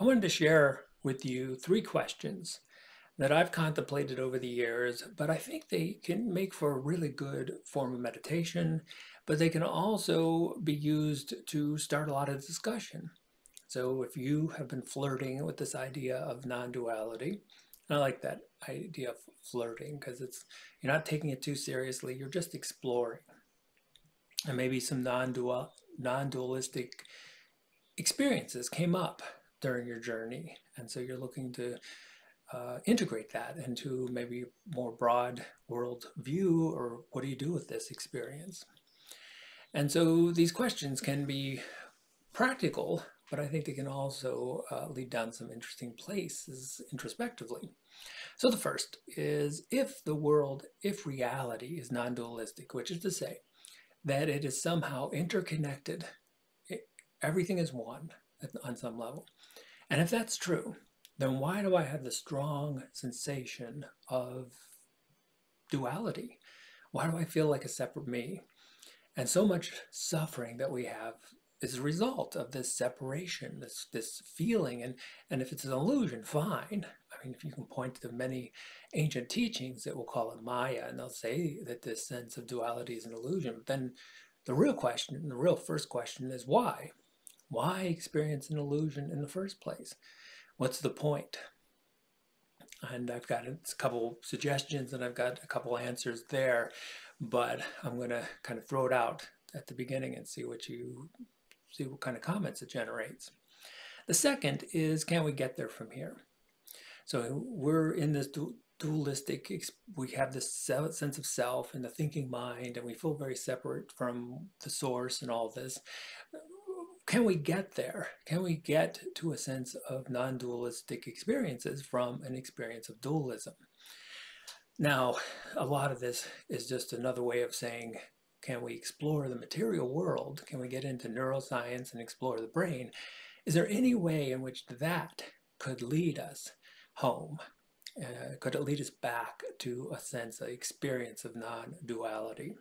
I wanted to share with you three questions that I've contemplated over the years, but I think they can make for a really good form of meditation, but they can also be used to start a lot of discussion. So if you have been flirting with this idea of non-duality, I like that idea of flirting because you're not taking it too seriously, you're just exploring. And maybe some non-dualistic experiences came up during your journey, and so you're looking to integrate that into maybe more broad world view, or what do you do with this experience? And so these questions can be practical, but I think they can also lead down some interesting places introspectively. So the first is, if reality is non-dualistic, which is to say that it is somehow interconnected, everything is one on some level. And if that's true, then why do I have the strong sensation of duality? Why do I feel like a separate me? And so much suffering that we have is a result of this separation, this feeling. And if it's an illusion, fine. I mean, if you can point to many ancient teachings that will call it Maya, and they'll say that this sense of duality is an illusion, but then the real question, the real first question is why? Why experience an illusion in the first place? What's the point? And I've got a couple suggestions and I've got a couple answers there, but I'm going to kind of throw it out at the beginning and see what kind of comments it generates. The second is, can we get there from here? So we're in this dualistic, we have this sense of self and the thinking mind, and we feel very separate from the source and all this. Can we get there? Can we get to a sense of non-dualistic experiences from an experience of dualism? Now, a lot of this is just another way of saying, can we explore the material world? Can we get into neuroscience and explore the brain? Is there any way in which that could lead us home? Could it lead us back to a sense, of experience of non-duality?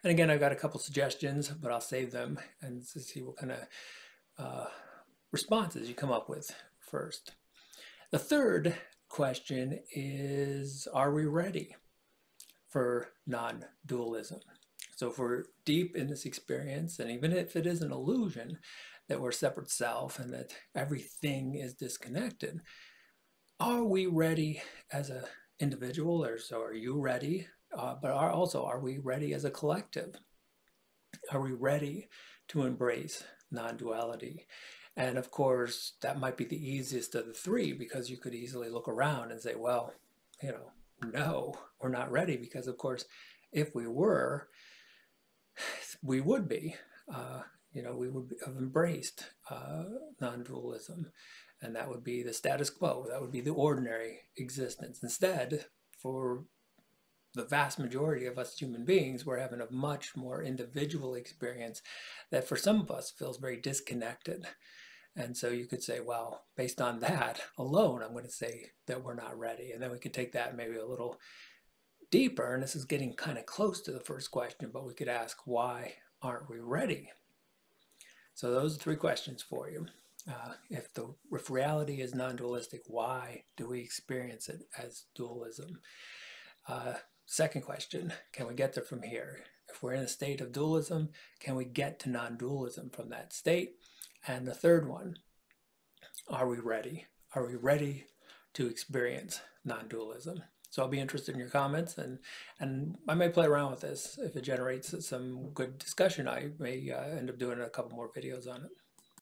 And again, I've got a couple suggestions, but I'll save them and see what kind of responses you come up with first. The third question is, are we ready for non-dualism? So if we're deep in this experience, and even if it is an illusion that we're separate self and that everything is disconnected, are we ready as an individual, or so are you ready? But are we ready as a collective? Are we ready to embrace non-duality? And of course, that might be the easiest of the three, because you could easily look around and say, well, no, we're not ready, because of course, if we were, we would be. We would have embraced non-dualism, and that would be the status quo. That would be the ordinary existence. Instead, for the vast majority of us human beings, we're having a much more individual experience that for some of us feels very disconnected. And so you could say, well, based on that alone, I'm going to say that we're not ready. And then we could take that maybe a little deeper, and this is getting kind of close to the first question, but we could ask, why aren't we ready? So those are three questions for you. If reality is non-dualistic, why do we experience it as dualism? Second question, can we get there from here? If we're in a state of dualism, can we get to non-dualism from that state? And the third one, are we ready? Are we ready to experience non-dualism? So I'll be interested in your comments, and I may play around with this. If it generates some good discussion, I may end up doing a couple more videos on it.